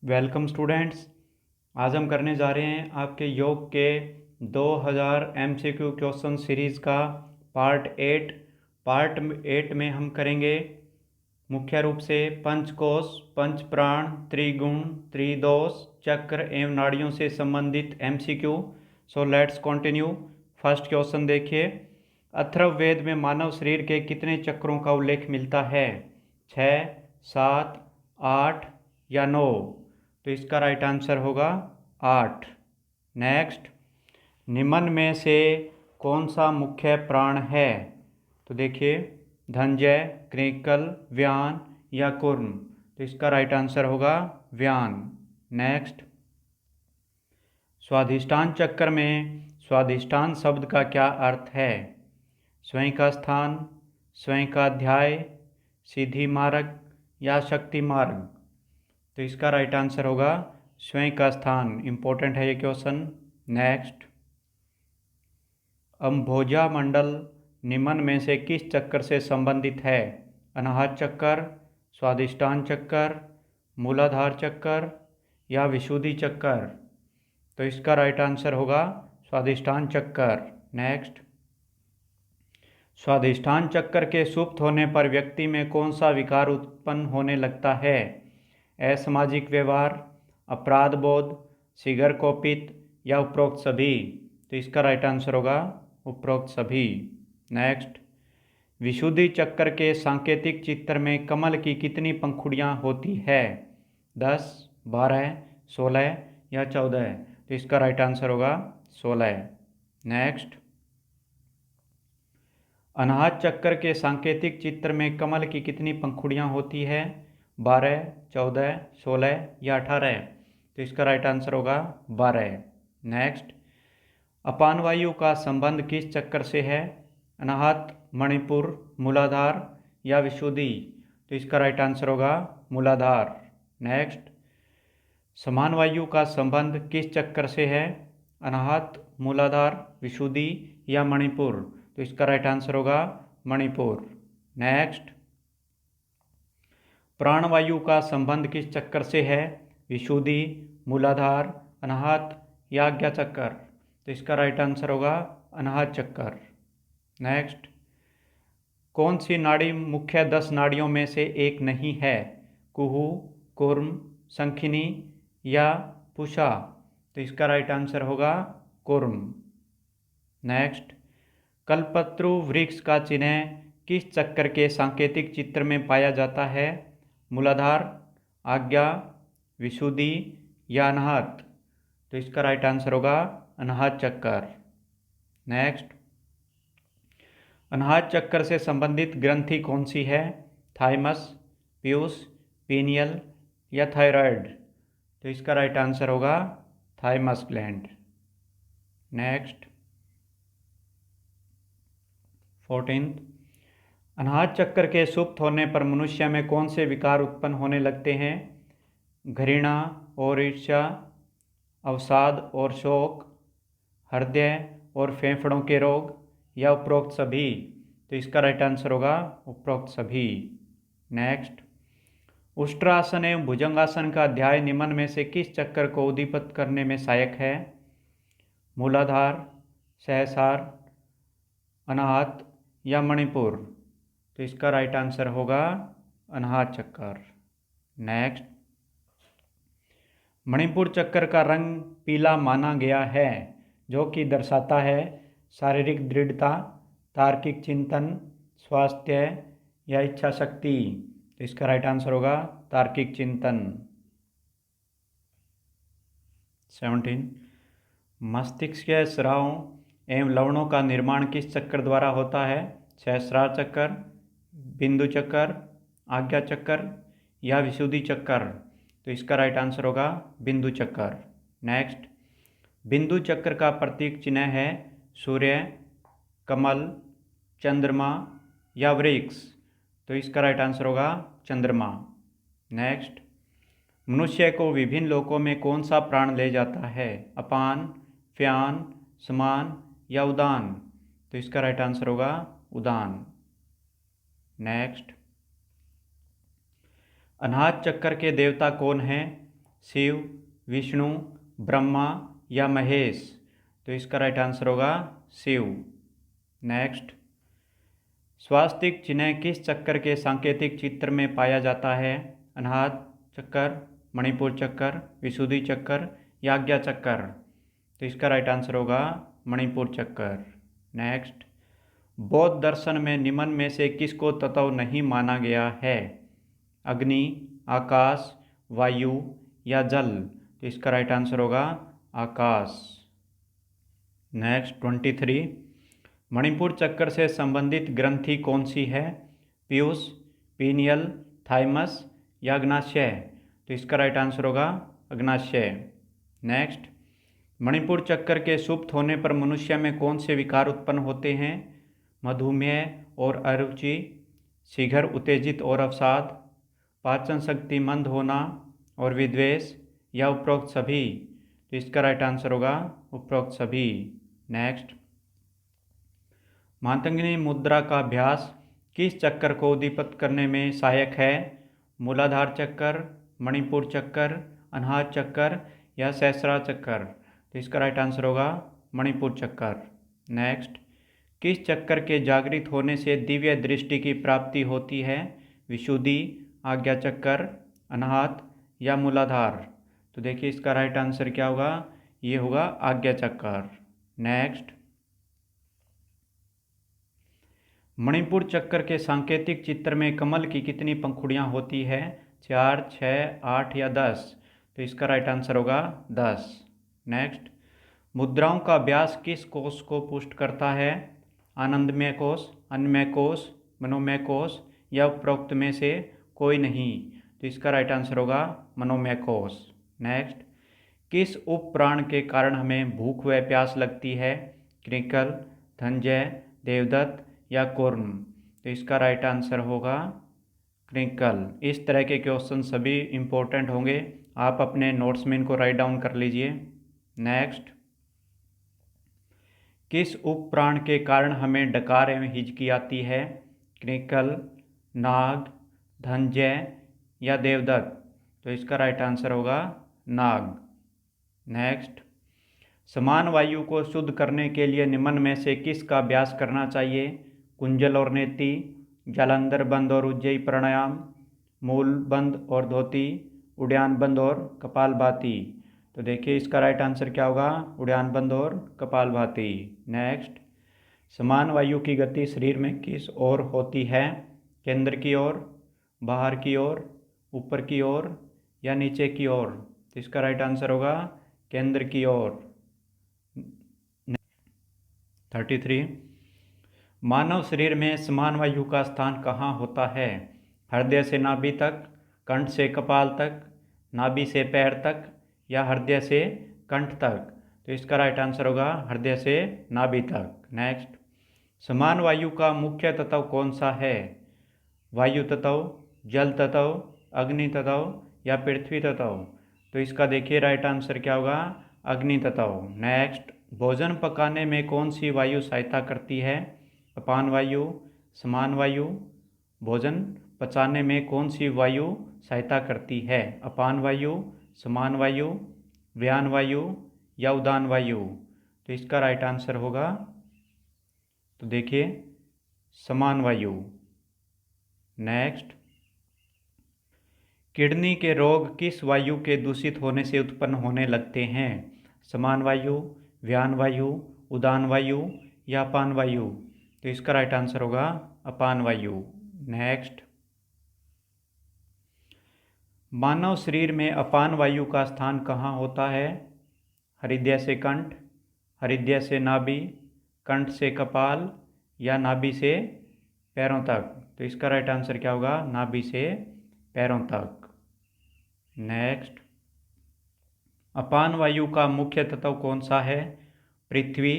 Welcome students. आज हम करने जा रहे हैं आपके योग के 2000 MCQ क्वेश्चन सीरीज़ का पार्ट 8 में हम करेंगे मुख्य रूप से पंचकोश, पंचप्राण, त्रिगुण, त्रिदोष, चक्र एवं नाड़ियों से संबंधित MCQ। So let's continue. First question देखिए। अथर्ववेद में मानव शरीर के कितने चक्रों का उल्लेख मिलता है? 6, 7, 8 या 9? तो इसका राइट आंसर होगा 8। नेक्स्ट, निम्न में से कौन सा मुख्य प्राण है? तो देखिए, धनंजय, कृंकल, व्यान या कूर्म? तो इसका राइट आंसर होगा व्यान। नेक्स्ट, स्वाधिष्ठान चक्र में स्वाधिष्ठान शब्द का क्या अर्थ है? स्वयं का स्थान, स्वयं का अध्याय, सिद्धि मार्ग या शक्ति मार्ग? तो इसका राइट आंसर होगा स्वयं का स्थान। इंपॉर्टेंट है ये क्वेश्चन। नेक्स्ट, अम्भोजा मंडल निम्न में से किस चक्र से संबंधित है? अनाहत चक्र, स्वादिष्टान चक्र, मूलाधार चक्र या विशुद्धि चक्र? तो इसका राइट आंसर होगा स्वादिष्टान चक्र। नेक्स्ट, स्वादिष्टान चक्र के सुप्त होने पर व्यक्ति में कौन सा विकार उत्पन्न होने लगता है? असामाजिक व्यवहार, अपराध बोध, शीघ्र कोपित या उपरोक्त सभी? तो इसका राइट आंसर होगा उपरोक्त सभी। नेक्स्ट, विशुद्धि चक्र के सांकेतिक चित्र में कमल की कितनी पंखुड़ियाँ होती है? 10, 12, 16 या 14? तो इसका राइट आंसर होगा 16। नेक्स्ट, अनाहत चक्र के सांकेतिक चित्र में कमल की कितनी पंखुड़ियाँ होती है? 12, 14, 16 या 18? तो इसका राइट आंसर होगा 12। नेक्स्ट, अपान वायु का संबंध किस चक्र से है? अनाहत, मणिपुर, मूलाधार या विशुद्धि? तो इसका राइट आंसर होगा मूलाधार। नेक्स्ट, समान वायु का संबंध किस चक्र से है? अनाहत, मूलाधार, विशुद्धि या मणिपुर? तो इसका राइट आंसर होगा मणिपुर। नेक्स्ट, प्राणवायु का संबंध किस चक्र से है? विशुद्धि, मूलाधार, अनाहत या आज्ञा चक्र? तो इसका राइट आंसर होगा अनाहत चक्र। नेक्स्ट, कौन सी नाड़ी मुख्य 10 नाड़ियों में से एक नहीं है? कुहू, कूर्म, शंखिनी या पुषा? तो इसका राइट आंसर होगा कूर्म। नेक्स्ट, कल्पत्रु वृक्ष का चिन्ह किस चक्र के सांकेतिक चित्र में पाया जाता है? मूलाधार, आज्ञा, विशुद्धि या अनाहत? तो इसका राइट आंसर होगा अनाहत चक्र। नेक्स्ट, अनाहत चक्र से संबंधित ग्रंथि कौन सी है? थाइमस, पीयूष, पीनियल या थायराइड? तो इसका राइट आंसर होगा थाइमस ग्लैंड। नेक्स्ट, 14, अनाहत चक्र के सुप्त होने पर मनुष्य में कौन से विकार उत्पन्न होने लगते हैं? घृणा और ईर्ष्या, अवसाद और शोक, हृदय और फेफड़ों के रोग या उपरोक्त सभी? तो इसका राइट आंसर होगा उपरोक्त सभी। नेक्स्ट, उष्ट्रासन एवं भुजंगासन का अध्याय निम्न में से किस चक्र को उद्दीपित करने में सहायक है? मूलाधार, सहस्रार, अनाहत या मणिपुर? तो इसका राइट आंसर होगा अनाहत चक्र। नेक्स्ट, मणिपुर चक्र का रंग पीला माना गया है, जो कि दर्शाता है शारीरिक दृढ़ता, तार्किक चिंतन, स्वास्थ्य या इच्छा शक्ति? तो इसका राइट आंसर होगा तार्किक चिंतन। 17, मस्तिष्क स्रावों एवं लवणों का निर्माण किस चक्र द्वारा होता है? सहस्रार चक्र, बिंदु चक्र, आज्ञा चक्र या विशुद्धि चक्र? तो इसका राइट आंसर होगा बिंदु चक्र। नेक्स्ट, बिंदु चक्र का प्रतीक चिन्ह है सूर्य, कमल, चंद्रमा या वृक्ष? तो इसका राइट आंसर होगा चंद्रमा। नेक्स्ट, मनुष्य को विभिन्न लोकों में कौन सा प्राण ले जाता है? अपान, व्यान, समान या उदान? तो इसका राइट आंसर होगा उदान। नेक्स्ट, अनाहत चक्र के देवता कौन हैं? शिव, विष्णु, ब्रह्मा या महेश? तो इसका राइट आंसर होगा शिव। नेक्स्ट, स्वास्तिक चिन्ह किस चक्कर के सांकेतिक चित्र में पाया जाता है? अनाहत चक्कर, मणिपुर चक्कर, विशुद्धि चक्कर या आज्ञा चक्कर? तो इसका राइट आंसर होगा मणिपुर चक्कर। नेक्स्ट, बौद्ध दर्शन में निम्न में से किसको तत्व नहीं माना गया है? अग्नि, आकाश, वायु या जल? तो इसका राइट आंसर होगा आकाश। नेक्स्ट 23, मणिपुर चक्कर से संबंधित ग्रंथि कौन सी है? पीयूष, पीनियल, थाइमस या अग्नाशय? तो इसका राइट आंसर होगा अग्नाशय। नेक्स्ट, मणिपुर चक्कर के सुप्त होने पर मनुष्य में कौन से विकार उत्पन्न होते हैं? मधुमेह और अरुचि, शीघ्र उत्तेजित और अवसाद, पाचन शक्ति मंद होना और विद्वेष या उपरोक्त सभी? तो इसका राइट आंसर होगा उपरोक्त सभी। नेक्स्ट, मातंगिनी मुद्रा का अभ्यास किस चक्कर को उद्दीपित करने में सहायक है? मूलाधार चक्कर, मणिपुर चक्कर, अनाहत चक्कर या सहस्रार चक्कर? तो इसका राइट आंसर होगा मणिपुर चक्कर। नेक्स्ट, किस चक्कर के जागृत होने से दिव्य दृष्टि की प्राप्ति होती है? विशुद्धि, आज्ञा चक्कर, अनाहत या मूलाधार? तो देखिए इसका राइट आंसर क्या होगा, ये होगा आज्ञा चक्कर। नेक्स्ट, मणिपुर चक्कर के सांकेतिक चित्र में कमल की कितनी पंखुड़ियाँ होती है? 4, 6, 8 या 10? तो इसका राइट आंसर होगा 10। नेक्स्ट, मुद्राओं का अभ्यास किस कोष को पुष्ट करता है? आनंदमय कोष, अन्नमय कोष, मनोमय कोष या उपरोक्त में से कोई नहीं? तो इसका राइट आंसर होगा मनोमय कोष। नेक्स्ट, किस उप प्राण के कारण हमें भूख व प्यास लगती है? कृंकल, धनंजय, देवदत्त या कूर्म? तो इसका राइट आंसर होगा कृंकल। इस तरह के क्वेश्चन सभी इम्पोर्टेंट होंगे, आप अपने नोट्स में इनको राइट डाउन कर लीजिए। नेक्स्ट, किस उप प्राण के कारण हमें डकार एवं हिचकी आती है? कृंकल, नाग, धनंजय या देवदत्त? तो इसका राइट आंसर होगा नाग। नेक्स्ट, समान वायु को शुद्ध करने के लिए निम्न में से किसका अभ्यास करना चाहिए? कुंजल और नेति, जालंधर बंद और उज्जयी प्राणायाम, मूल बंद और धोती, उड़ान बंद और कपालभाति? तो देखिए इसका राइट आंसर क्या होगा, उड़ान बंद और कपालभाति। नेक्स्ट, समान वायु की गति शरीर में किस ओर होती है? केंद्र की ओर, बाहर की ओर, ऊपर की ओर या नीचे की ओर? तो इसका राइट आंसर होगा केंद्र की ओर। 33, मानव शरीर में समान वायु का स्थान कहाँ होता है? हृदय से नाभि तक, कंठ से कपाल तक, नाभि से पैर तक या हृदय से कंठ तक? तो इसका राइट आंसर होगा हृदय से नाभि तक। नेक्स्ट, समान वायु का मुख्य तत्व कौन सा है? वायु तत्व, जल तत्व, अग्नि तत्व या पृथ्वी तत्व? तो इसका देखिए राइट आंसर क्या होगा, अग्नि तत्व। नेक्स्ट, भोजन पकाने में कौन सी वायु सहायता करती है? अपान वायु, समान वायु? भोजन पचाने में कौन सी वायु सहायता करती है? अपान वायु, समान वायु, व्यान वायु या उदान वायु? तो इसका राइट आंसर होगा, तो देखिए समान वायु। नेक्स्ट, किडनी के रोग किस वायु के दूषित होने से उत्पन्न होने लगते हैं? समान वायु, व्यान वायु, उदान वायु या अपान वायु? तो इसका राइट आंसर होगा अपान वायु। नेक्स्ट, मानव शरीर में अपान वायु का स्थान कहाँ होता है? हृदय से कंठ, हृदय से नाभि, कंठ से कपाल या नाभि से पैरों तक? तो इसका राइट आंसर क्या होगा, नाभि से पैरों तक। नेक्स्ट, अपान वायु का मुख्य तत्व कौन सा है? पृथ्वी,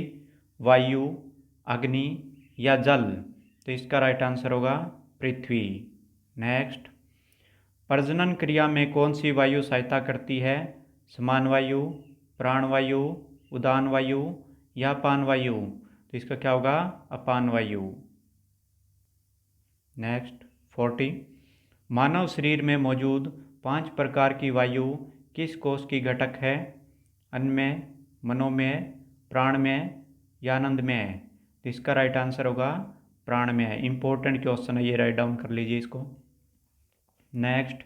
वायु, अग्नि या जल? तो इसका राइट आंसर होगा पृथ्वी। नेक्स्ट, प्रजनन क्रिया में कौन सी वायु सहायता करती है? समान वायु, प्राण वायु, उदान वायु या अपान वायु? तो इसका क्या होगा, अपान वायु। नेक्स्ट 40, मानव शरीर में मौजूद 5 प्रकार की वायु किस कोश की घटक है? अन्नमय, मनोमय, प्राणमय या आनंदमय? तो इसका राइट आंसर होगा प्राणमय। इंपॉर्टेंट क्वेश्चन है ये, राइट डाउन कर लीजिए इसको। नेक्स्ट,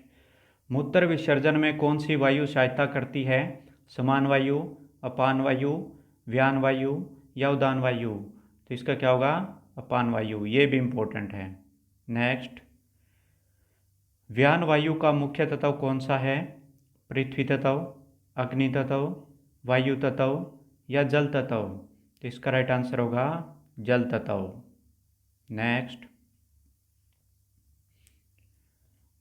मूत्र विसर्जन में कौन सी वायु सहायता करती है? समान वायु, अपान वायु, व्यान वायु या उदान वायु? तो इसका क्या होगा? अपान वायु। ये भी इंपॉर्टेंट है। नेक्स्ट, व्यान वायु का मुख्य तत्व कौन सा है? पृथ्वी तत्व, अग्नि तत्व, वायु तत्व या जल तत्व? तो इसका राइट आंसर होगा जल तत्व। नेक्स्ट,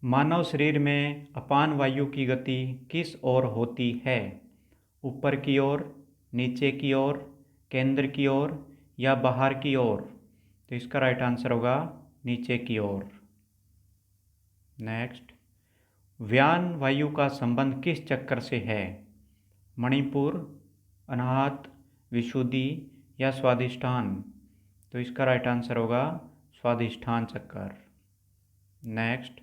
मानव शरीर में अपान वायु की गति किस ओर होती है? ऊपर की ओर, नीचे की ओर, केंद्र की ओर या बाहर की ओर? तो इसका राइट आंसर होगा नीचे की ओर। नेक्स्ट, व्यान वायु का संबंध किस चक्कर से है? मणिपुर, अनाहत, विशुद्धि या स्वादिष्ठान? तो इसका राइट आंसर होगा स्वादिष्ठान चक्कर। नेक्स्ट,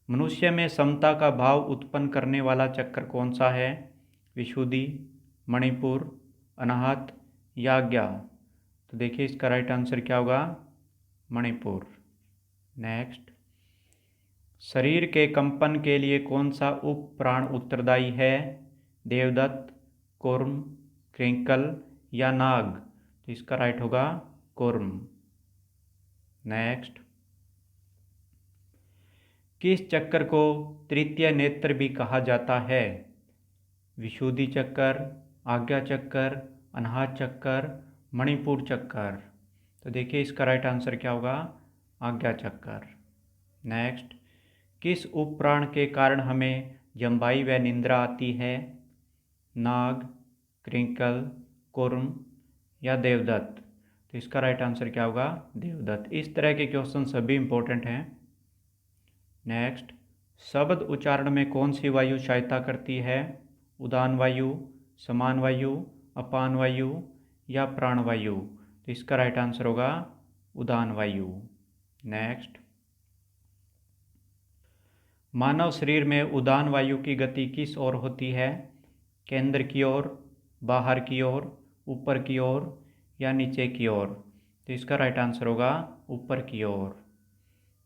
मनुष्य में समता का भाव उत्पन्न करने वाला चक्कर कौन सा है? विशुद्धि, मणिपुर, अनाहत या आज्ञा? तो देखिए इसका राइट आंसर क्या होगा? मणिपुर। नेक्स्ट, शरीर के कंपन के लिए कौन सा उप प्राण उत्तरदायी है? देवदत्त, कूर्म, क्रिंकल या नाग? तो इसका राइट होगा कूर्म। नेक्स्ट, किस चक्कर को तृतीय नेत्र भी कहा जाता है? विशुद्धि चक्कर, आज्ञा चक्कर, अनाहत चक्कर, मणिपुर चक्कर? तो देखिए इसका राइट आंसर क्या होगा? आज्ञा चक्कर। नेक्स्ट, किस उपप्राण के कारण हमें जम्बाई व निंद्रा आती है? नाग, क्रिंकल, कूर्म या देवदत्त? तो इसका राइट आंसर क्या होगा? देवदत्त। इस तरह के क्वेश्चन सभी इंपॉर्टेंट हैं। नेक्स्ट, शब्द उच्चारण में कौन सी वायु सहायता करती है? उदान वायु, समान वायु, अपान वायु या प्राण वायु? तो इसका राइट आंसर होगा उदान वायु। नेक्स्ट, मानव शरीर में उदान वायु की गति किस ओर होती है? केंद्र की ओर, बाहर की ओर, ऊपर की ओर या नीचे की ओर? तो इसका राइट आंसर होगा ऊपर की ओर।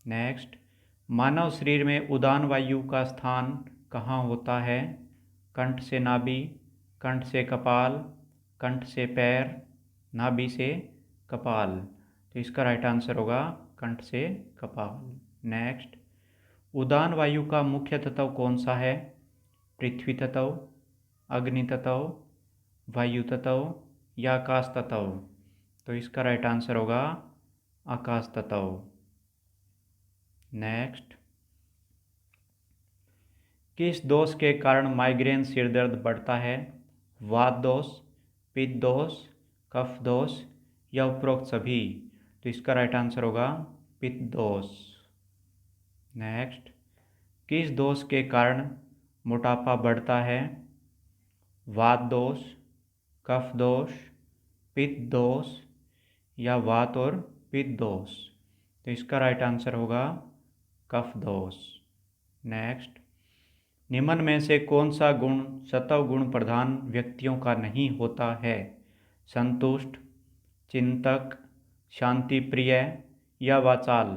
नेक्स्ट, मानव शरीर में उदान वायु का स्थान कहाँ होता है? कंठ से नाभि, कंठ से कपाल, कंठ से पैर, नाभि से कपाल? तो इसका राइट आंसर होगा कंठ से कपाल। नेक्स्ट, उदान वायु का मुख्य तत्व कौन सा है? पृथ्वी तत्व, अग्नि तत्व, वायु तत्व या आकाश तत्व? तो इसका राइट आंसर होगा आकाश तत्व। नेक्स्ट, किस दोष के कारण माइग्रेन सिर दर्द बढ़ता है? वात दोष, पित्त दोष, कफ दोष या उपरोक्त सभी? तो इसका राइट आंसर होगा पित्त दोष। नेक्स्ट, किस दोष के कारण मोटापा बढ़ता है? वात दोष, कफ दोष, पित्त दोष या वात और पित्त दोष? तो इसका राइट आंसर होगा कफ दोष। नेक्स्ट, निम्न में से कौन सा गुण सत्व गुण प्रधान व्यक्तियों का नहीं होता है? संतुष्ट, चिंतक, शांति प्रिय या वाचाल?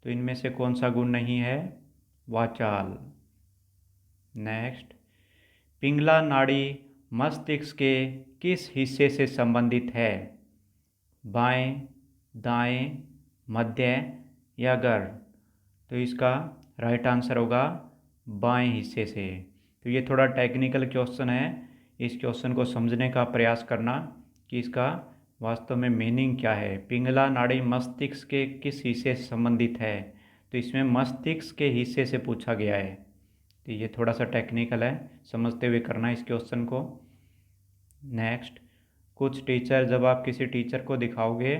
तो इनमें से कौन सा गुण नहीं है? वाचाल। नेक्स्ट, पिंगला नाड़ी मस्तिष्क के किस हिस्से से संबंधित है? बाएं, दाएं, मध्य या गर? तो इसका राइट आंसर होगा बाएं हिस्से से। तो ये थोड़ा टेक्निकल क्वेश्चन है, इस क्वेश्चन को समझने का प्रयास करना कि इसका वास्तव में मीनिंग क्या है। पिंगला नाड़ी मस्तिष्क के किस हिस्से से संबंधित है? तो इसमें मस्तिष्क के हिस्से से पूछा गया है। तो ये थोड़ा सा टेक्निकल है, समझते हुए करना इस क्वेश्चन को। नेक्स्ट, कुछ टीचर जब आप किसी टीचर को दिखाओगे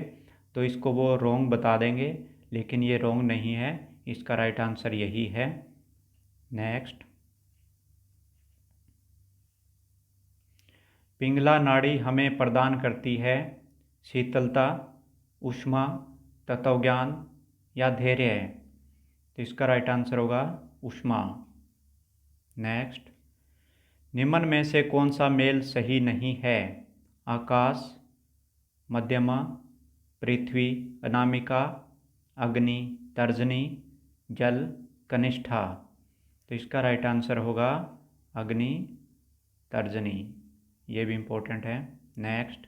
तो इसको वो रॉन्ग बता देंगे, लेकिन ये रॉन्ग नहीं है, इसका राइट आंसर यही है। नेक्स्ट, पिंगला नाड़ी हमें प्रदान करती है शीतलता, ऊष्मा, तत्वज्ञान या धैर्य? तो इसका राइट आंसर होगा ऊष्मा। नेक्स्ट, निम्न में से कौन सा मेल सही नहीं है? आकाश, मध्यमा, पृथ्वी, अनामिका, अग्नि, तर्जनी, जल, कनिष्ठा। तो इसका राइट आंसर होगा अग्नि, तर्जनी। ये भी इम्पोर्टेंट है। नेक्स्ट,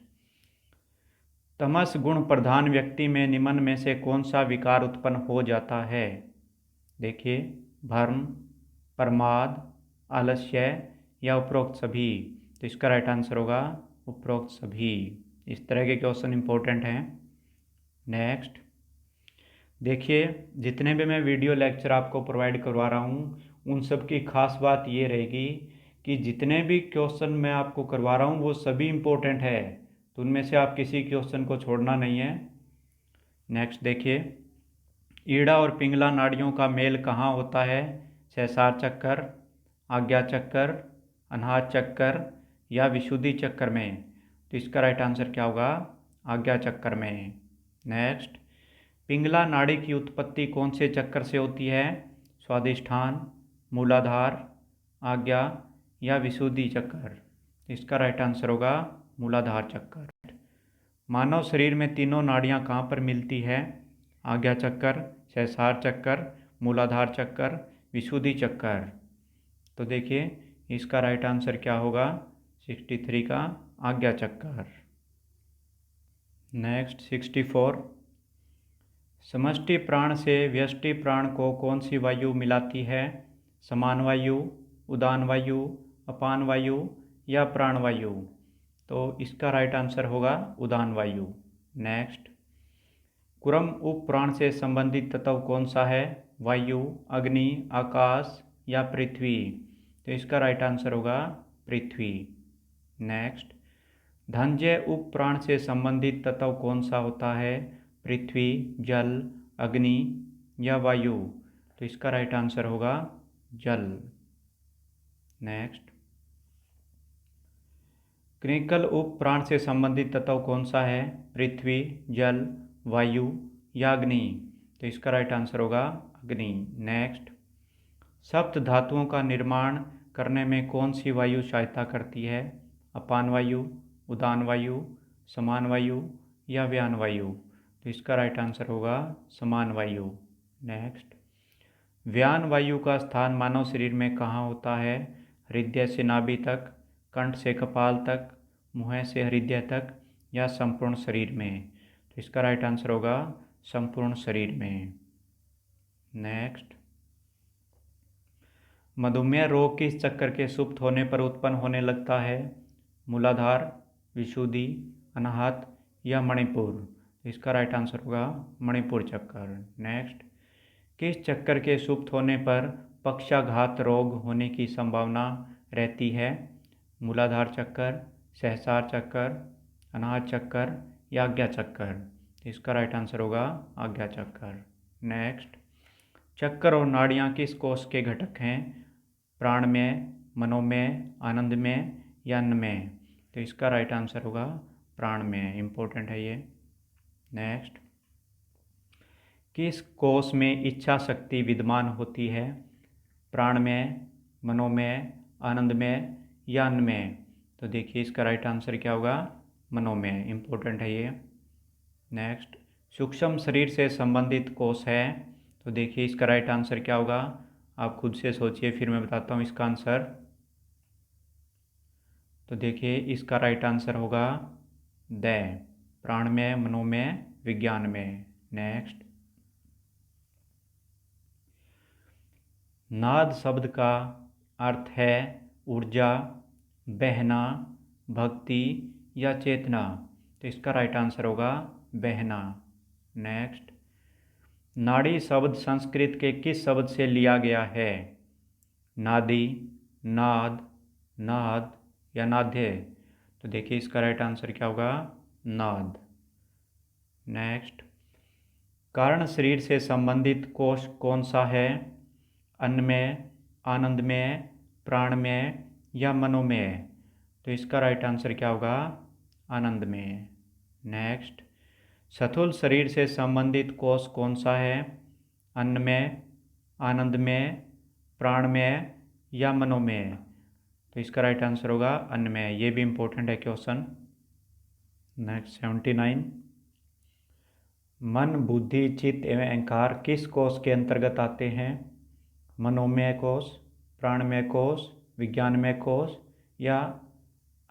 तमस गुण प्रधान व्यक्ति में निम्न में से कौन सा विकार उत्पन्न हो जाता है? देखिए, भ्रम, प्रमाद, आलस्य या उपरोक्त सभी। तो इसका राइट आंसर होगा उपरोक्त सभी। इस तरह के क्वेश्चन इंपॉर्टेंट हैं। नेक्स्ट, देखिए, जितने भी मैं वीडियो लेक्चर आपको प्रोवाइड करवा रहा हूँ उन सब की खास बात ये रहेगी कि जितने भी क्वेश्चन मैं आपको करवा रहा हूँ वो सभी इम्पोर्टेंट है, तो उनमें से आप किसी क्वेश्चन को छोड़ना नहीं है। नेक्स्ट देखिए, ईड़ा और पिंगला नाड़ियों का मेल कहाँ होता है? सहस्रार चक्कर, आज्ञा चक्कर, अनाहत चक्कर या विशुद्धि चक्कर में। तो इसका राइट आंसर क्या होगा? आज्ञा चक्कर में। नेक्स्ट, पिंगला नाड़ी की उत्पत्ति कौन से चक्कर से होती है? स्वादिष्ठान, मूलाधार, आज्ञा या विशुद्धि चक्कर। इसका राइट आंसर होगा मूलाधार चक्कर। मानव शरीर में तीनों नाड़ियाँ कहाँ पर मिलती है? आज्ञा चक्कर, सहस्रार चक्कर, मूलाधार चक्कर, विशुद्धि चक्कर। तो देखिए, इसका राइट आंसर क्या होगा? 63 का आज्ञा चक्कर। नेक्स्ट 64, समष्टि प्राण से व्यष्टि प्राण को कौन सी वायु मिलाती है? समान वायु, उदान वायु, अपान वायु या प्राण वायु। तो इसका राइट आंसर होगा उदान वायु। नेक्स्ट, कुरम उप प्राण से संबंधित तत्व कौन सा है? वायु, अग्नि, आकाश या पृथ्वी। तो इसका राइट आंसर होगा पृथ्वी। नेक्स्ट, धनजय उप प्राण से संबंधित तत्व कौन सा होता है? पृथ्वी, जल, अग्नि या वायु। तो इसका राइट आंसर होगा जल। नेक्स्ट, क्रिकल उप प्राण से संबंधित तत्व कौन सा है? पृथ्वी, जल, वायु या अग्नि। तो इसका राइट आंसर होगा अग्नि। नेक्स्ट, सप्त धातुओं का निर्माण करने में कौन सी वायु सहायता करती है? अपान वायु, उदान वायु, समान वायु या व्यान वायु। तो इसका राइट आंसर होगा समान वायु। नेक्स्ट, व्यान वायु का स्थान मानव शरीर में कहाँ होता है? हृदय से नाभि तक, कंठ से कपाल तक, मुँह से हृदय तक या संपूर्ण शरीर में। तो इसका राइट आंसर होगा संपूर्ण शरीर में। नेक्स्ट, मधुमेह रोग किस चक्कर के सुप्त होने पर उत्पन्न होने लगता है? मूलाधार, विशुद्धि, अनाहत या मणिपुर। इसका राइट आंसर होगा मणिपुर चक्कर। नेक्स्ट, किस चक्कर के सुप्त होने पर पक्षाघात रोग होने की संभावना रहती है? मूलाधार चक्कर, सहस्रार चक्कर, अनाहत चक्कर या आज्ञा चक्कर। इसका राइट आंसर होगा आज्ञा चक्कर। नेक्स्ट, चक्कर और नाड़ियाँ किस कोष के घटक हैं? प्राण में, मनोमय, आनंद में या अन्न में। तो इसका राइट आंसर होगा प्राण में। इम्पोर्टेंट है ये। नेक्स्ट, किस कोष में इच्छा शक्ति विद्यमान होती है? प्राण में, मनोमय, आनंद में या अन्न में। तो देखिए, इसका राइट आंसर क्या होगा? मनोमय। इम्पोर्टेंट है ये। नेक्स्ट, सूक्ष्म शरीर से संबंधित कोष है। तो देखिए, इसका राइट आंसर क्या होगा? आप खुद से सोचिए, फिर मैं बताता हूँ इसका आंसर। तो देखिए, इसका राइट आंसर होगा द, प्राण में, मनोमय, विज्ञान में। नेक्स्ट, नाद शब्द का अर्थ है ऊर्जा, बहना, भक्ति या चेतना। तो इसका राइट आंसर होगा बहना। नेक्स्ट, नाड़ी शब्द संस्कृत के किस शब्द से लिया गया है? नादी, नाद, नाद या नाद्य। तो देखिए, इसका राइट आंसर क्या होगा? नाद। नेक्स्ट, कारण शरीर से संबंधित कोष कौन सा है? अन्न में, आनंद में, प्राण में या मनोमय। तो इसका राइट आंसर क्या होगा? आनंद में। नेक्स्ट, स्थूल शरीर से संबंधित कोष कौन सा है? अन्न में, आनंद में, प्राण में या मनोमय। तो इसका राइट आंसर होगा अन्नमय। ये भी इम्पोर्टेंट है क्वेश्चन। नेक्स्ट 79, मन, बुद्धि, चित्त एवं अहंकार किस कोष के अंतर्गत आते हैं? मनोमय कोष, प्राणमय कोष, विज्ञानमय कोष या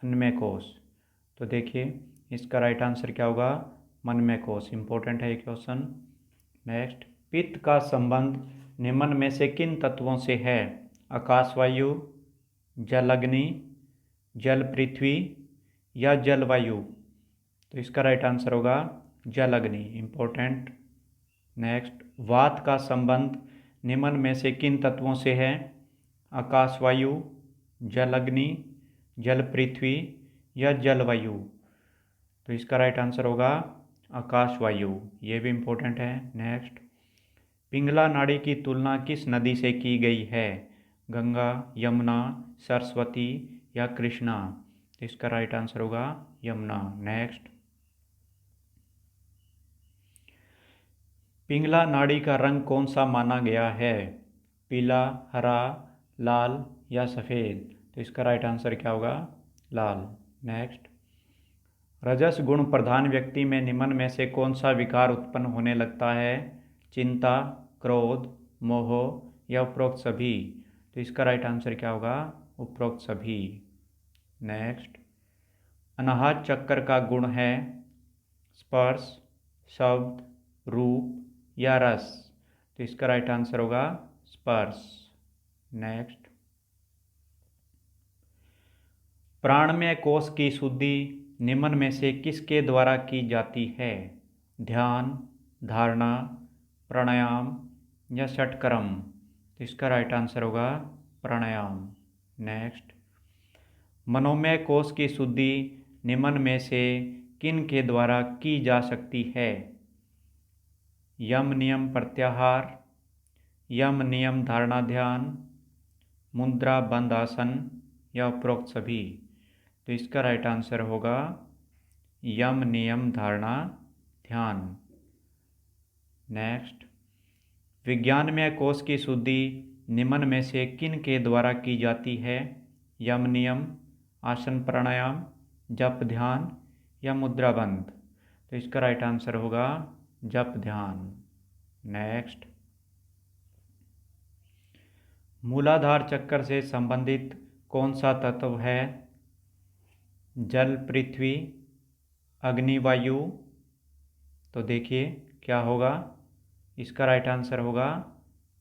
अन्नमय कोष? तो देखिए इसका राइट आंसर क्या होगा? मनमय कोष। इम्पोर्टेंट है ये क्वेश्चन। नेक्स्ट, पित्त का संबंध निम्न में से किन तत्वों से है? आकाश वायु, जल अग्नि, जल पृथ्वी या जल वायु? तो इसका राइट आंसर होगा जल अग्नि। इम्पोर्टेंट। नेक्स्ट, वात का संबंध निम्न में से किन तत्वों से है? आकाश वायु, जल अग्नि, जल पृथ्वी या जल वायु? तो इसका राइट आंसर होगा आकाश वायु। ये भी इम्पोर्टेंट है। नेक्स्ट, पिंगला नाड़ी की तुलना किस नदी से की गई है? गंगा, यमुना, सरस्वती या कृष्णा? तो इसका राइट आंसर होगा यमुना। नेक्स्ट, पिंगला नाड़ी का रंग कौन सा माना गया है? पीला, हरा, लाल या सफ़ेद? तो इसका राइट आंसर क्या होगा? लाल। नेक्स्ट, रजस गुण प्रधान व्यक्ति में निम्न में से कौन सा विकार उत्पन्न होने लगता है? चिंता, क्रोध, मोह या उपरोक्त सभी? तो इसका राइट आंसर क्या होगा? उपरोक्त सभी। नेक्स्ट, अनाहत चक्र का गुण है स्पर्श, शब्द, रूप या रस? तो इसका राइट आंसर होगा स्पर्श। नेक्स्ट, प्राणमय कोष की शुद्धि निम्न में से किसके द्वारा की जाती है? ध्यान, धारणा, प्राणायाम या षटकर्म? तो इसका राइट आंसर होगा प्राणायाम। नेक्स्ट, मनोमय कोष की शुद्धि निम्न में से किन के द्वारा की जा सकती है? यम नियम प्रत्याहार, यम नियम धारणा ध्यान, मुद्रा बंद आसन या उपरोक्त सभी? तो इसका राइट आंसर होगा यम नियम धारणा ध्यान। नेक्स्ट, विज्ञानमय कोष की शुद्धि निम्न में से किन के द्वारा की जाती है? यम नियम, आसन प्राणायाम, जप ध्यान या मुद्रा बंद? तो इसका राइट आंसर होगा जप ध्यान। नेक्स्ट, मूलाधार चक्र से संबंधित कौन सा तत्व है? जल, पृथ्वी, अग्नि, वायु? तो देखिए क्या होगा? इसका राइट आंसर होगा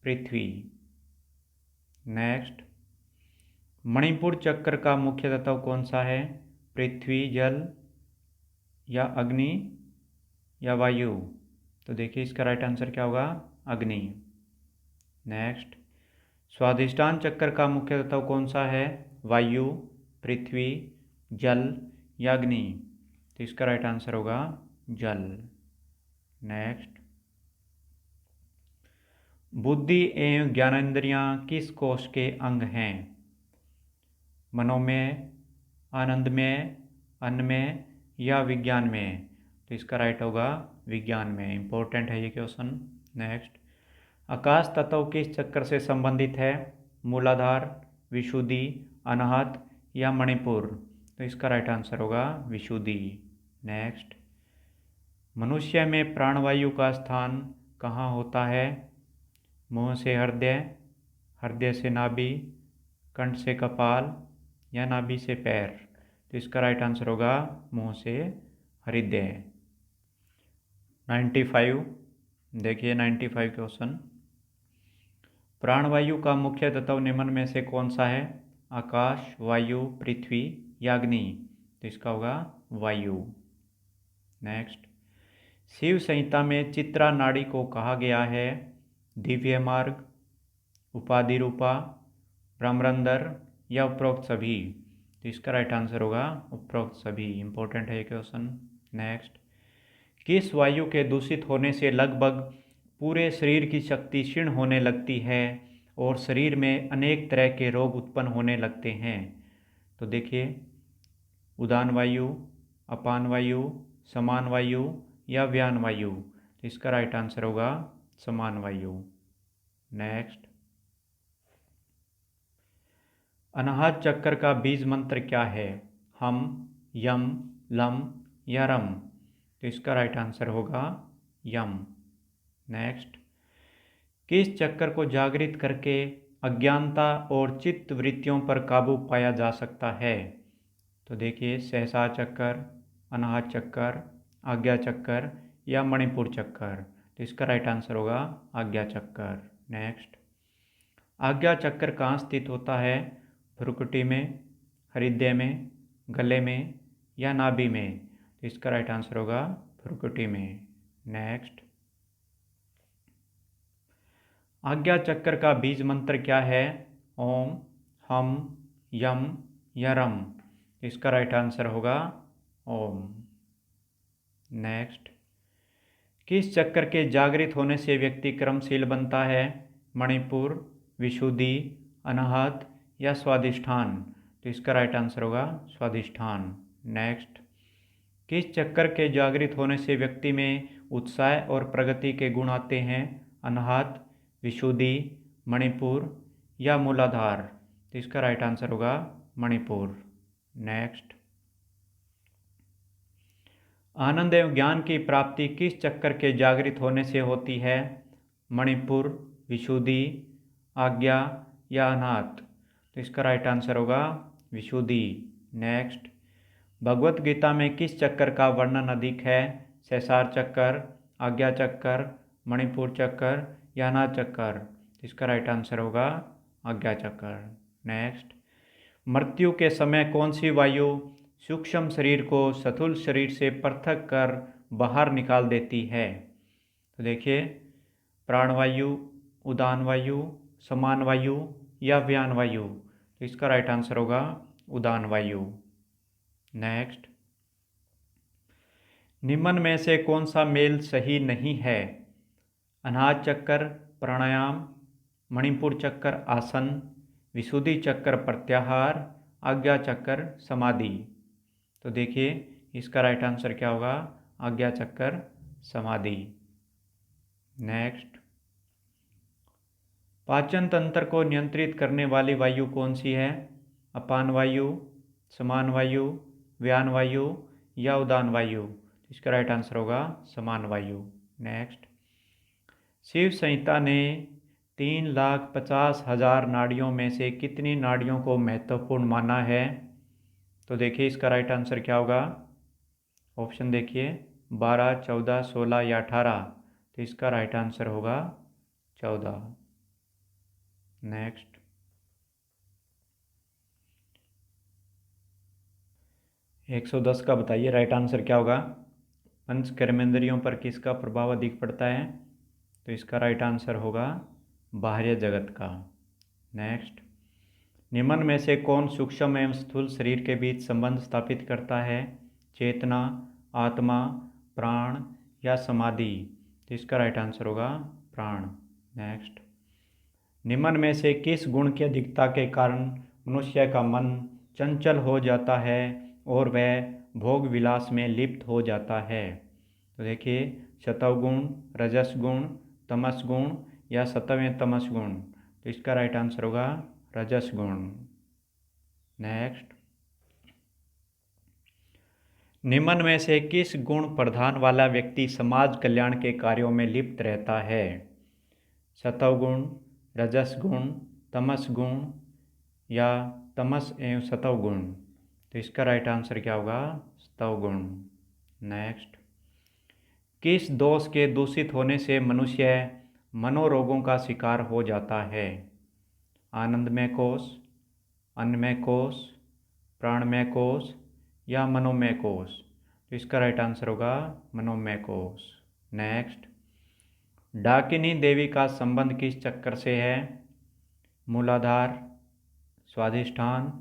पृथ्वी। नेक्स्ट, मणिपुर चक्र का मुख्य तत्व कौन सा है? पृथ्वी, जल या अग्नि या वायु? तो देखिए इसका राइट आंसर क्या होगा? अग्नि। नेक्स्ट, स्वाधिष्ठान चक्र का मुख्य तत्व कौन सा है? वायु, पृथ्वी, जल या अग्नि? तो इसका राइट आंसर होगा जल। नेक्स्ट, बुद्धि एवं ज्ञानेंद्रियां किस कोष के अंग हैं? मनोमय, आनंदमय, अन्नमय या विज्ञानमय? तो इसका राइट होगा विज्ञानमय। इंपॉर्टेंट है ये क्वेश्चन। नेक्स्ट, आकाश तत्व किस चक्र से संबंधित है? मूलाधार, विशुद्धि, अनाहत या मणिपुर? तो इसका राइट आंसर होगा विशुद्धि। नेक्स्ट, मनुष्य में प्राणवायु का स्थान कहाँ होता है? मुंह से हृदय, हृदय से नाभि, कंठ से कपाल या नाभि से पैर? तो इसका राइट आंसर होगा मुंह से हृदय। 95, देखिए 95 क्वेश्चन, प्राणवायु का मुख्य तत्व निम्न में से कौन सा है? आकाश, वायु, पृथ्वी या अग्नि? तो इसका होगा वायु। नेक्स्ट, शिव संहिता में चित्रा नाड़ी को कहा गया है दिव्य मार्ग, उपाधि रूपा, ब्रह्मरंध्र या उपरोक्त सभी? तो इसका राइट आंसर होगा उपरोक्त सभी। इंपॉर्टेंट है ये क्वेश्चन। नेक्स्ट, किस वायु के दूषित होने से लगभग पूरे शरीर की शक्ति क्षीण होने लगती है और शरीर में अनेक तरह के रोग उत्पन्न होने लगते हैं? तो देखिए, उदान वायु, अपान वायु, समान वायु या व्यान वायु? तो इसका राइट आंसर होगा समान वायु। नेक्स्ट, अनाहत चक्र का बीज मंत्र क्या है? हम, यम, लम या रम? तो इसका राइट आंसर होगा यम। नेक्स्ट, किस चक्र को जागृत करके अज्ञानता और चित्त वृत्तियों पर काबू पाया जा सकता है? तो देखिए, सहस्रार चक्र, अनाहत चक्र, आज्ञा चक्र या मणिपुर चक्र? तो इसका राइट आंसर होगा आज्ञा चक्र। नेक्स्ट, आज्ञा चक्र कहाँ स्थित होता है? भ्रुकुटी में, हृदय में, गले में या नाभि में? तो इसका राइट आंसर होगा भ्रुकुटी में। नेक्स्ट, आज्ञा चक्र का बीज मंत्र क्या है? ओम, हम, यम या रम? इसका राइट आंसर होगा ओम। नेक्स्ट, किस चक्र के जागृत होने से व्यक्ति कर्मशील बनता है? मणिपुर, विशुद्धि, अनाहत या स्वादिष्ठान? तो इसका राइट आंसर होगा स्वादिष्ठान। नेक्स्ट, किस चक्र के जागृत होने से व्यक्ति में उत्साह और प्रगति के गुण आते हैं? अनाहत, विशुद्धि, मणिपुर या मूलाधार? तो इसका राइट आंसर होगा मणिपुर। नेक्स्ट, आनंद एवं ज्ञान की प्राप्ति किस चक्र के जागृत होने से होती है? मणिपुर, विशुद्धि, आज्ञा या अनाहत? तो इसका राइट आंसर होगा विशुद्धि। नेक्स्ट, भगवत गीता में किस चक्र का वर्णन अधिक है? सहस्रार चक्र, आज्ञा चक्र, मणिपुर चक्र या अनाहत चक्र? तो इसका राइट आंसर होगा आज्ञा चक्र। नेक्स्ट, मृत्यु के समय कौन सी वायु सूक्ष्म शरीर को स्थूल शरीर से पृथक कर बाहर निकाल देती है? तो देखिए, प्राणवायु, उदान वायु, समान वायु या व्यान वायु? तो इसका राइट आंसर होगा उदान वायु। नेक्स्ट, निम्न में से कौन सा मेल सही नहीं है? अनाहत चक्र प्राणायाम, मणिपुर चक्र आसन, विशुद्धि चक्र प्रत्याहार, आज्ञा चक्र समाधि? तो देखिए, इसका राइट आंसर क्या होगा? आज्ञा चक्र समाधि। नेक्स्ट, पाचन तंत्र को नियंत्रित करने वाली वायु कौन सी है? अपान वायु, समान वायु, व्यान वायु या उदान वायु? इसका राइट आंसर होगा समान वायु। नेक्स्ट, शिव संहिता ने 3,50,000 नाड़ियों में से कितनी नाड़ियों को महत्वपूर्ण माना है? तो देखिए, इसका राइट आंसर क्या होगा? ऑप्शन देखिए, 12, 14, 16 या 18? तो इसका राइट आंसर होगा 14। नेक्स्ट, 110 का बताइए राइट आंसर क्या होगा? पंच कर्मेंद्रियों पर किसका प्रभाव अधिक पड़ता है? तो इसका राइट आंसर होगा बाह्य जगत का। नेक्स्ट, निम्न में से कौन सूक्ष्म एवं स्थूल शरीर के बीच संबंध स्थापित करता है? चेतना, आत्मा, प्राण या समाधि? तो इसका राइट आंसर होगा प्राण। नेक्स्ट, निम्न में से किस गुण की अधिकता के कारण मनुष्य का मन चंचल हो जाता है और वह भोग विलास में लिप्त हो जाता है? तो देखिए, सत्वगुण, रजस गुण, तमस गुण या सत्व तमस गुण? तो इसका राइट आंसर होगा रजस गुण। नेक्स्ट, निम्न में से किस गुण प्रधान वाला व्यक्ति समाज कल्याण के कार्यों में लिप्त रहता है? सत्वगुण, रजस गुण, तमस गुण या तमस एवं सत्व गुण? तो इसका राइट आंसर क्या होगा? सत्व गुण। नेक्स्ट, किस दोष के दूषित होने से मनुष्य मनोरोगों का शिकार हो जाता है? आनंदमय कोष, अन्नमय कोष, प्राणमय कोष या मनोमय कोष? तो इसका राइट आंसर होगा मनोमय कोष। नेक्स्ट, डाकिनी देवी का संबंध किस चक्र से है? मूलाधार, स्वादिष्ठान,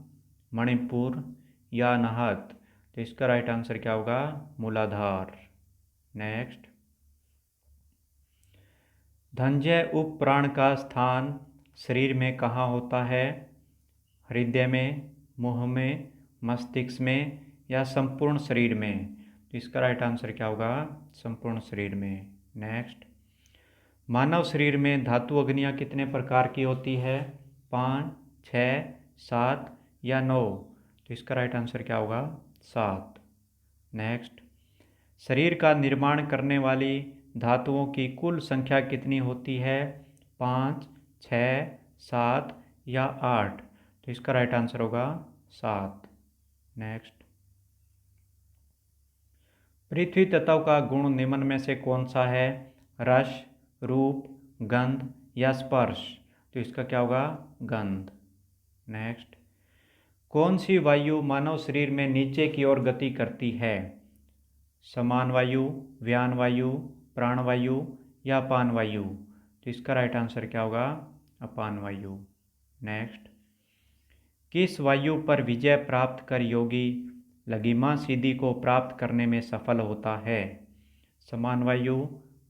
मणिपुर या अनाहत? तो इसका राइट आंसर क्या होगा? मूलाधार। नेक्स्ट, धनंजय उपप्राण का स्थान शरीर में कहाँ होता है? हृदय में, मुंह में, मस्तिष्क में या संपूर्ण शरीर में? तो इसका राइट आंसर क्या होगा? संपूर्ण शरीर में। नेक्स्ट, मानव शरीर में धातु अग्नियाँ कितने प्रकार की होती है? 5, 6, 7 या 9? तो इसका राइट आंसर क्या होगा? 7। नेक्स्ट, शरीर का निर्माण करने वाली धातुओं की कुल संख्या कितनी होती है? 5, 6, 7 या 8? तो इसका राइट आंसर होगा 7। नेक्स्ट, पृथ्वी तत्व का गुण निम्न में से कौन सा है? रस, रूप, गंध या स्पर्श? तो इसका क्या होगा? गंध। नेक्स्ट, कौन सी वायु मानव शरीर में नीचे की ओर गति करती है? समान वायु, व्यान वायु, प्राण वायु या अपान वायु? तो इसका राइट आंसर क्या होगा? अपान वायु। नेक्स्ट, किस वायु पर विजय प्राप्त कर योगी लघिमा सीधी को प्राप्त करने में सफल होता है? समान वायु,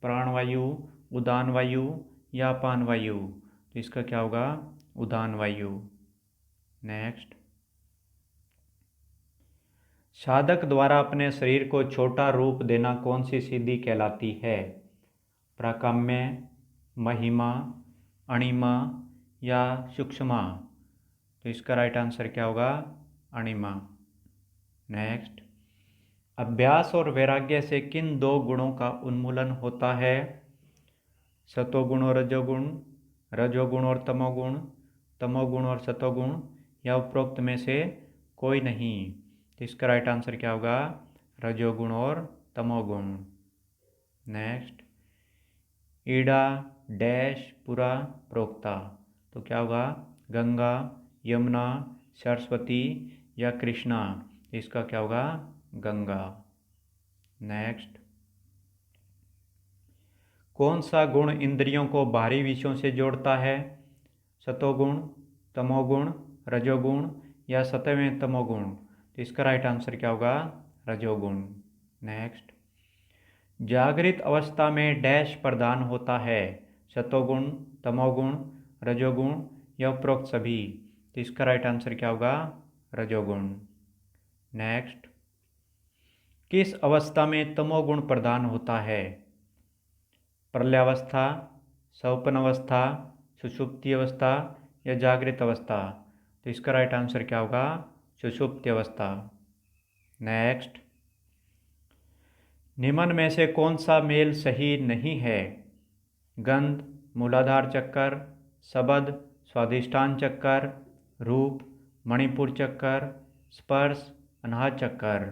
प्राण वायु, उदान वायु या अपान वायु? तो इसका क्या होगा? उदान वायु। नेक्स्ट, साधक द्वारा अपने शरीर को छोटा रूप देना कौन सी सिद्धि कहलाती है? प्राकाम्य, महिमा, अणिमा या सूक्ष्मा? तो इसका राइट आंसर क्या होगा? अणिमा। नेक्स्ट, अभ्यास और वैराग्य से किन 2 गुणों का उन्मूलन होता है? सतोगुण और रजोगुण, रजोगुण और तमोगुण, तमोगुण और सतोगुण या उपरोक्त में से कोई नहीं? तो इसका राइट आंसर क्या होगा? रजोगुण और तमोगुण। नेक्स्ट, ईडा डैश पुरा प्रोक्ता? तो क्या होगा? गंगा, यमुना, सरस्वती या कृष्णा? इसका क्या होगा? गंगा। नेक्स्ट, कौन सा गुण इंद्रियों को बाहरी विषयों से जोड़ता है? सतोगुण, तमोगुण, रजोगुण या सतवें तमोगुण? तो इसका राइट आंसर क्या होगा? रजोगुण। नेक्स्ट, जागृत अवस्था में डैश प्रदान होता है? सतोगुण, तमोगुण, रजोगुण या उपरोक्त सभी? तो इसका राइट आंसर क्या होगा? रजोगुण। नेक्स्ट, किस अवस्था में तमोगुण प्रदान होता है? प्रलयावस्था, स्वप्न अवस्था, सुषुप्ति अवस्था या जागृत अवस्था? तो इसका राइट आंसर क्या होगा? सुषुप्ति अवस्था। नेक्स्ट, निम्न में से कौन सा मेल सही नहीं है? गंध, मूलाधार चक्कर, शब्द, स्वादिष्टान चक्कर, रूप, मणिपुर चक्कर, स्पर्श, अनाहत चक्कर?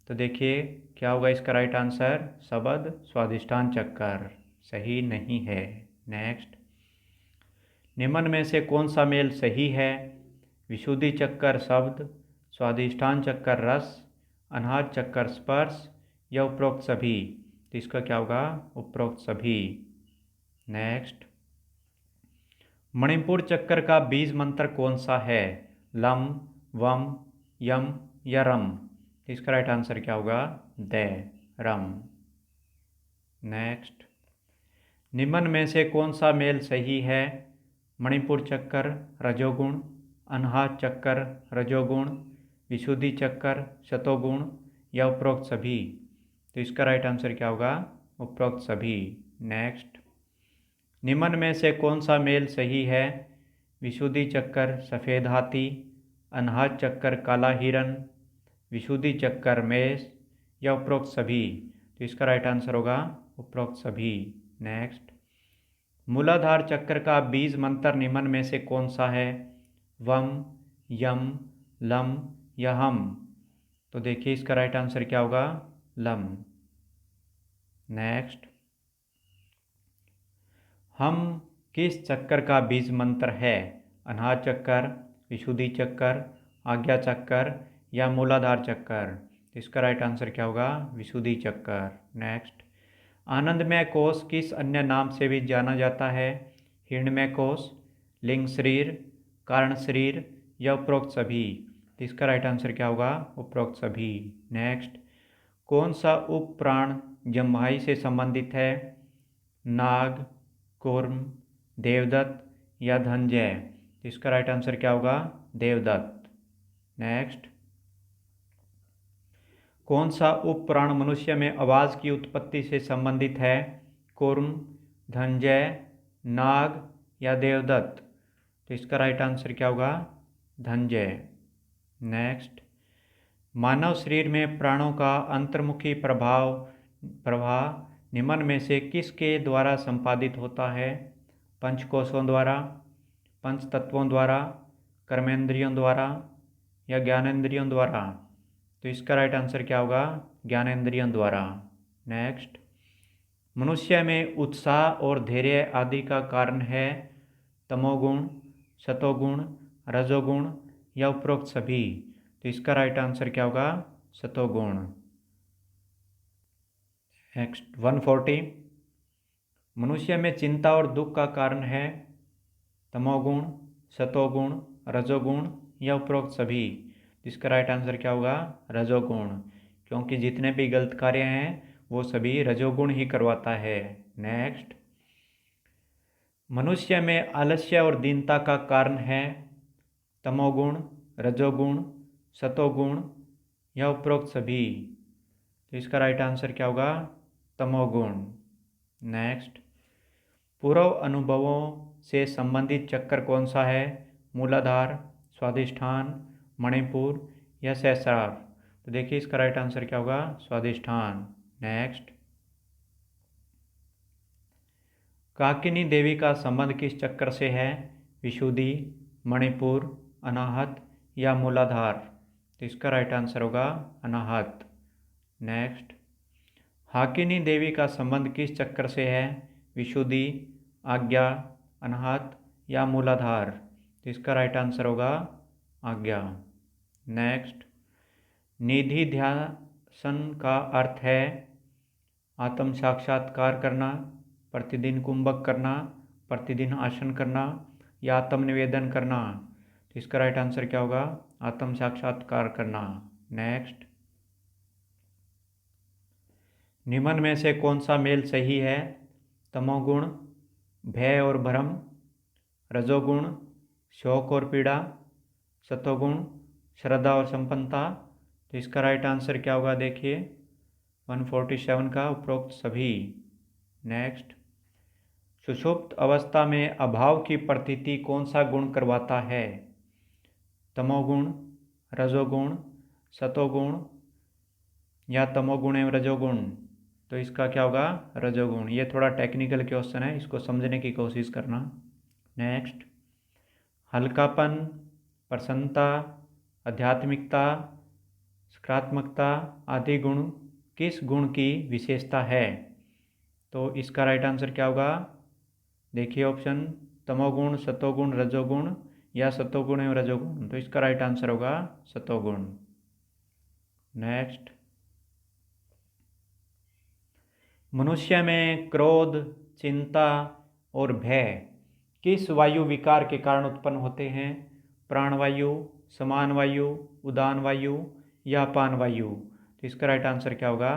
तो देखिए क्या होगा इसका राइट आंसर? शब्द, स्वादिष्टान चक्कर सही नहीं है। नेक्स्ट, निम्न में से कौन सा मेल सही है? विशुद्धि चक्कर शब्द, स्वादिष्टान चक्कर रस, अनाहत चक्कर स्पर्श या उपरोक्त सभी? तो इसका क्या होगा? उपरोक्त सभी। नेक्स्ट, मणिपुर चक्कर का बीज मंत्र कौन सा है? लम, वम, यम या रम? तो इसका राइट आंसर क्या होगा? The, rum. नेक्स्ट, निम्न में से कौन सा मेल सही है? मणिपुर चक्कर रजोगुण, अनाहत चक्कर रजोगुण, विशुद्धि चक्कर सतोगुण या उपरोक्त सभी? तो इसका राइट आंसर क्या होगा? उपरोक्त सभी। नेक्स्ट, निम्न में से कौन सा मेल सही है? विशुद्धि चक्कर सफ़ेद हाथी, अनाहत चक्कर काला हिरन, विशुद्धि चक्कर मेष या उपरोक्त सभी? तो इसका राइट आंसर होगा उपरोक्त सभी। नेक्स्ट, मूलाधार चक्र का बीज मंत्र निम्न में से कौन सा है? वम, यम, लम या हम? तो देखिए इसका राइट आंसर क्या होगा? लम। नेक्स्ट, हम किस चक्कर का बीज मंत्र है? अनाहत चक्कर, विशुद्धि चक्कर, आज्ञा चक्कर या मूलाधार चक्कर? इसका राइट आंसर क्या होगा? विशुद्धि चक्कर। नेक्स्ट, आनंदमय कोश किस अन्य नाम से भी जाना जाता है? हिरण्यमय कोश, लिंग शरीर, कारण शरीर या उपरोक्त सभी? इसका राइट आंसर क्या होगा? उपरोक्त सभी। नेक्स्ट, कौन सा उप प्राण जम्भाई से संबंधित है? नाग, कूर्म, देवदत्त या धनंजय? इसका राइट आंसर क्या होगा? देवदत्त। नेक्स्ट, कौन सा उप प्राण मनुष्य में आवाज़ की उत्पत्ति से संबंधित है? कूर्म, धनंजय, नाग या देवदत्त? तो इसका राइट आंसर क्या होगा? धनंजय। नेक्स्ट, मानव शरीर में प्राणों का अंतर्मुखी प्रवाह निम्न में से किसके द्वारा संपादित होता है? पंचकोशों द्वारा, पंच तत्वों द्वारा, कर्मेंद्रियों द्वारा या ज्ञानेंद्रियों द्वारा? तो इसका राइट आंसर क्या होगा? ज्ञानेंद्रियों द्वारा। नेक्स्ट, मनुष्य में उत्साह और धैर्य आदि का कारण है तमोगुण, सतोगुण, रजोगुण या उपरोक्त सभी? तो इसका राइट आंसर क्या होगा? सतोगुण। नेक्स्ट 140, मनुष्य में चिंता और दुख का कारण है तमोगुण, सतोगुण, रजोगुण या उपरोक्त सभी? इसका राइट आंसर क्या होगा? रजोगुण, क्योंकि जितने भी गलत कार्य हैं वो सभी रजोगुण ही करवाता है। नेक्स्ट, मनुष्य में आलस्य और दीनता का कारण है तमोगुण, रजोगुण, सतोगुण या उपरोक्त सभी? तो इसका राइट आंसर क्या होगा? तमोगुण। नेक्स्ट, पूर्व अनुभवों से संबंधित चक्कर कौन सा है? मूलाधार, स्वादिष्ठान, मणिपुर या सहस्रार? तो देखिए इसका राइट आंसर क्या होगा? स्वादिष्ठान। नेक्स्ट, काकिनी देवी का संबंध किस चक्कर से है? विशुद्धि, मणिपुर, अनाहत या मूलाधार? तो इसका राइट आंसर होगा अनाहत। नेक्स्ट, हाकिनी देवी का संबंध किस चक्कर से है? विशुद्धि, आज्ञा, अनाहत या मूलाधार? तो इसका राइट आंसर होगा आज्ञा। नेक्स्ट, निधि ध्यान का अर्थ है आत्म साक्षात्कार करना, प्रतिदिन कुंभक करना, प्रतिदिन आसन करना या आत्मनिवेदन करना? तो इसका राइट आंसर क्या होगा? आत्म साक्षात्कार करना। नेक्स्ट, निम्न में से कौन सा मेल सही है? तमोगुण, भय और भ्रम, रजोगुण, शोक और पीड़ा, सतोगुण, श्रद्धा और संपन्नता? तो इसका राइट आंसर क्या होगा? देखिए 147 का उपरोक्त सभी। नेक्स्ट, सुषुप्त अवस्था में अभाव की प्रतीति कौन सा गुण करवाता है? तमोगुण, रजोगुण, सतोगुण या तमोगुण एवं रजोगुण? तो इसका क्या होगा? रजोगुण। ये थोड़ा टेक्निकल क्वेश्चन है, इसको समझने की कोशिश करना। नेक्स्ट, हल्कापन, प्रसन्नता, आध्यात्मिकता, सकारात्मकता आदि गुण किस गुण की विशेषता है? तो इसका राइट आंसर क्या होगा? देखिए ऑप्शन, तमोगुण, सतोगुण, रजोगुण या सतोगुण एवं रजोगुण? तो इसका राइट आंसर होगा सतोगुण। नेक्स्ट, मनुष्य में क्रोध, चिंता और भय किस वायु विकार के कारण उत्पन्न होते हैं? प्राणवायु, समान वायु, उदान वायु या अपान वायु? तो इसका राइट आंसर क्या होगा?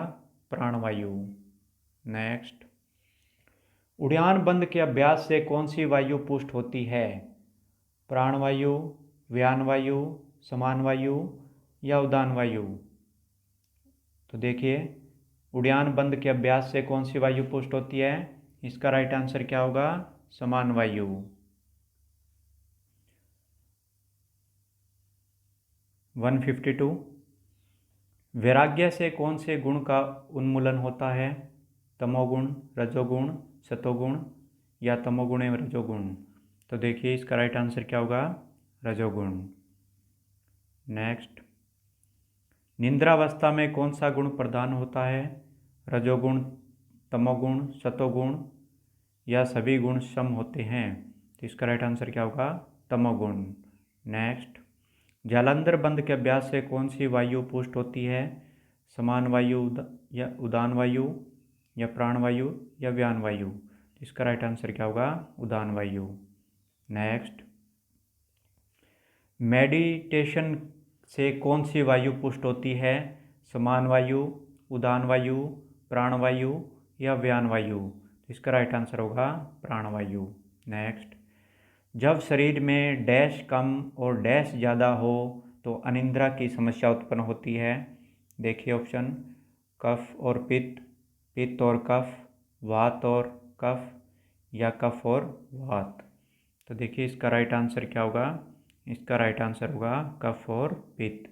प्राणवायु। नेक्स्ट, उड़ान बंद के अभ्यास से कौन सी वायु पुष्ट होती है? प्राणवायु, व्यान वायु, समान वायु या उदान वायु? तो देखिए उड़ान बंद के अभ्यास से कौन सी वायु पुष्ट होती है? इसका राइट आंसर क्या होगा? समान वायु। वन 152, वैराग्य से कौन से गुण का उन्मूलन होता है? तमोगुण, रजोगुण, सतोगुण या तमोगुण एवं रजोगुण? तो देखिए इसका राइट आंसर क्या होगा? रजोगुण। नेक्स्ट, निद्रावस्था में कौन सा गुण प्रधान होता है? रजोगुण, तमोगुण, सतोगुण या सभी गुण सम होते हैं? तो इसका राइट आंसर क्या होगा? तमोगुण। नेक्स्ट, जालंधर बंद के अभ्यास से कौन सी वायु पुष्ट होती है? समान वायु या उदान वायु या प्राणवायु या व्यान वायु? इसका राइट आंसर क्या होगा? उदान वायु। नेक्स्ट, मेडिटेशन से कौन सी वायु पुष्ट होती है? समान वायु, उदान वायु, प्राणवायु या व्यान वायु? इसका राइट आंसर होगा प्राणवायु। नेक्स्ट, जब शरीर में डैश कम और डैश ज़्यादा हो तो अनिद्रा की समस्या उत्पन्न होती है? देखिए ऑप्शन, कफ और पित्त, पित्त और कफ, वात और कफ या कफ और वात? तो देखिए इसका राइट आंसर क्या होगा? इसका राइट आंसर होगा कफ और पित्त।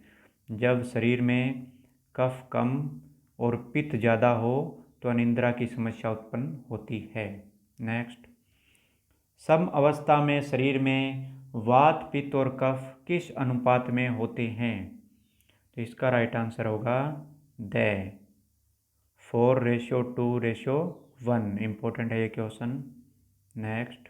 जब शरीर में कफ कम और पित्त ज़्यादा हो तो अनिद्रा की समस्या उत्पन्न होती है। नेक्स्ट, सम अवस्था में शरीर में वात, पित्त और कफ किस अनुपात में होते हैं? तो इसका राइट आंसर होगा 4:2:1। इंपॉर्टेंट है ये क्वेश्चन। नेक्स्ट,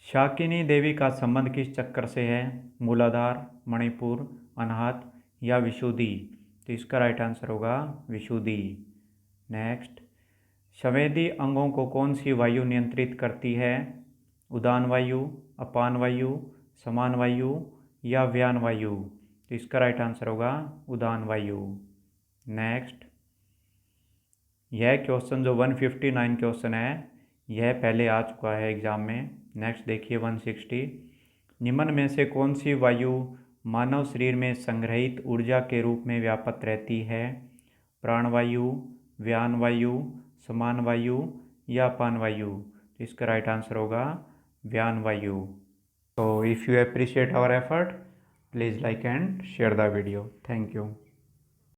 शाकिनी देवी का संबंध किस चक्कर से है? मूलाधार, मणिपुर, अनाहत या विशुद्धि? तो इसका राइट आंसर होगा विशुद्धि। नेक्स्ट, संवेदी अंगों को कौन सी वायु नियंत्रित करती है? उदान वायु, अपान वायु, समान वायु या व्यान वायु? तो इसका राइट आंसर होगा उदान वायु। नेक्स्ट, यह क्वेश्चन जो 159 क्वेश्चन है यह पहले आ चुका है एग्जाम में। नेक्स्ट देखिए 160, निम्न में से कौन सी वायु मानव शरीर में संग्रहित ऊर्जा के रूप में व्याप्त रहती है? प्राणवायु, व्यान वायु, समान वायु या अपान वायु? तो इसका राइट आंसर होगा व्यान वायु। So if you appreciate our effort, please like and share the video. Thank you.